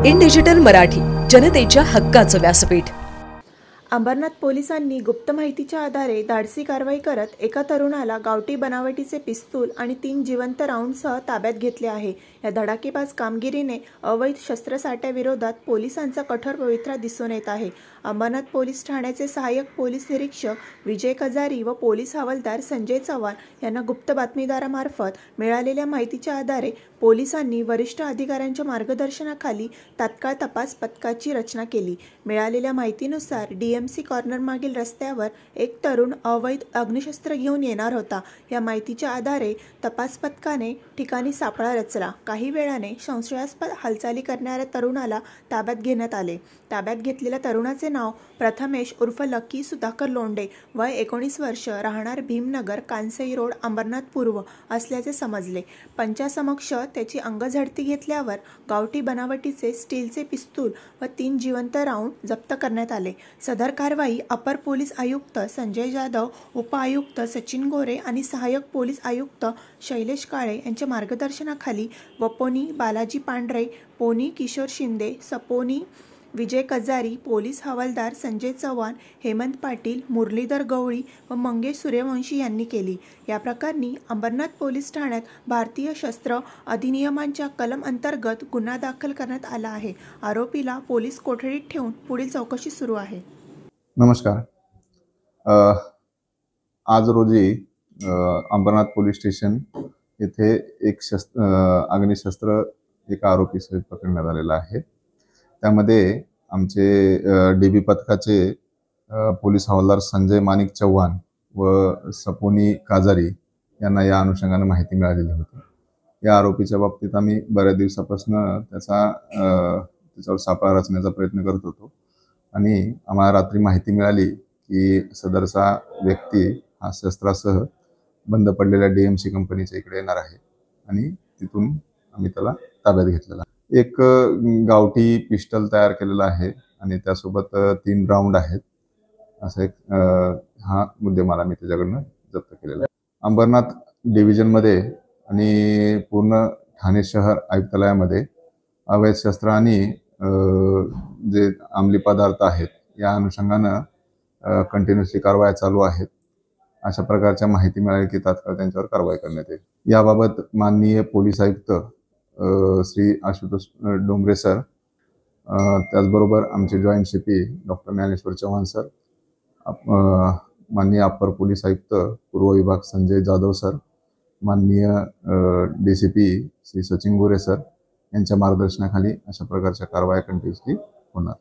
In digital Marathi, जनतेच्या हक्काचं व्यासपीठ। अंबरनाथ पोलिसांनी गुप्त माहितीच्या आधारे धाडसी कारवाई करत एका तरुणाला गावठी बनावटीचे पिस्तूल आणि 3 जिवंत राऊंडसह ताब्यात घेतले आहे। या धडाकेबाज कामगिरीने अवैध शस्त्रसाठ्याविरोधात पोलिसांचा कठोर पवित्रा दिसून येत आहे। अंबरनाथ पोलीस ठाण्याचे सहाय्यक पोलीस निरीक्षक विजय कजारी व पोलीस हवालदार संजय चव्हाण यांना गुप्त बातमीदारामार्फत मिळालेल्या माहितीच्या आधारे पोलिसांनी वरिष्ठ अधिकाऱ्यांच्या मार्गदर्शनाखाली तात्काळ तपास पथकाची रचना केली। मिळालेल्या माहितीनुसार डीएमसी कॉर्नर मागील रस्त्यावर एक तरुण अवैध अग्निशस्त्र घेऊन येणार होता। या माहितीच्या आधारे तपास पथकाने ठिकाणी सापळा रचला। काही वेळाने संशयास्पद हालचाली करणाऱ्या तरुणाला ताब्यात घेण्यात आले। ताब्यात घेतलेल्या तरुणाचे नाव प्रथमेश उर्फ लकी सुधाकर लोंढे, वय 19 वर्ष, राहणार भीमनगर, कांसई रोड, अंबरनाथ पूर्व असल्याचे समजले। पंचासमक्ष त्याची अंगझडती घेतल्यावर गावठी बनावटीचे स्टीलचे पिस्तूल व 3 जिवंत राऊंड जप्त करण्यात आले। सदर कारवाई अपर पोलीस आयुक्त संजय जाधव, उपआयुक्त सचिन गोरे आणि सहाय्यक पोलीस आयुक्त शैलेश काळे यांच्या मार्गदर्शनाखाली वपोनी बालाजी पांढरे, पोनी किशोर शिंदे, सपोनी विजय कजारी, पोलीस हवालदार संजय चव्हाण, हेमंत पाटील, मुरलीधर गवळी व मंगेश सूर्यवंशी यांनी केली। या प्रकरणी अंबरनाथ पोलीस ठाण्यात भारतीय शस्त्र अधिनियमांच्या कलम अंतर्गत गुन्हा दाखल करण्यात आला आहे। आरोपीला पोलीस कोठडीत ठेवून पुढील चौकशी सुरू आहे। नमस्कार। आज रोजी अंबरनाथ पोलीस स्टेशन येथे एक अग्निशस्त्र एका आरोपीसहित पकडण्यात आलेला आहे। त्यामध्ये आमचे डीबी पथकाचे पोलीस हवालदार संजय माणिक चव्हाण व सपोनी काजारी यांना या अनुषंगाने माहिती मिळालेली होती। या आरोपीच्या बाबतीत आम्ही बऱ्याच दिवसापासून त्याच्यावर सापळा रचण्याचा प्रयत्न करत होतो आणि आम्हाला रात्री माहिती मिळाली की सदरचा व्यक्ती हा शस्त्रासह बंद पडलेल्या डीएमसी कंपनीच्या इकडे येणार आहे आणि तिथून आम्ही त्याला ताब्यात घेतलेला। एक गावठी पिस्टल तयार केलेला आहे आणि त्यासोबत 3 राऊंड आहेत। असं एक हा मुद्देमाल आम्ही त्याच्याकडनं जप्त केलेला आहे। अंबरनाथ डिव्हिजनमध्ये आणि पूर्ण ठाणे शहर आयुक्तालयामध्ये अवैध शस्त्र आणि जे अंमली पदार्थ आहेत या अनुषंगानं कंटिन्युअसली कारवाया चालू आहेत। अशा प्रकारच्या माहिती मिळाली की तात्काळ त्यांच्यावर कारवाई करण्यात येईल। याबाबत माननीय पोलीस आयुक्त श्री आशुतोष डोंगरे सर, त्याचबरोबर आमचे joint CP doctor Dnyaneshwar Chavan sir, माननीय अप्पर पोलीस आयुक्त पूर्व विभाग संजय जाधव सर, माननीय डीसीपी श्री सचिन गोरे सर यांच्या मार्गदर्शनाखाली अशा प्रकारच्या कारवाया कंटिन्युअसली होणार।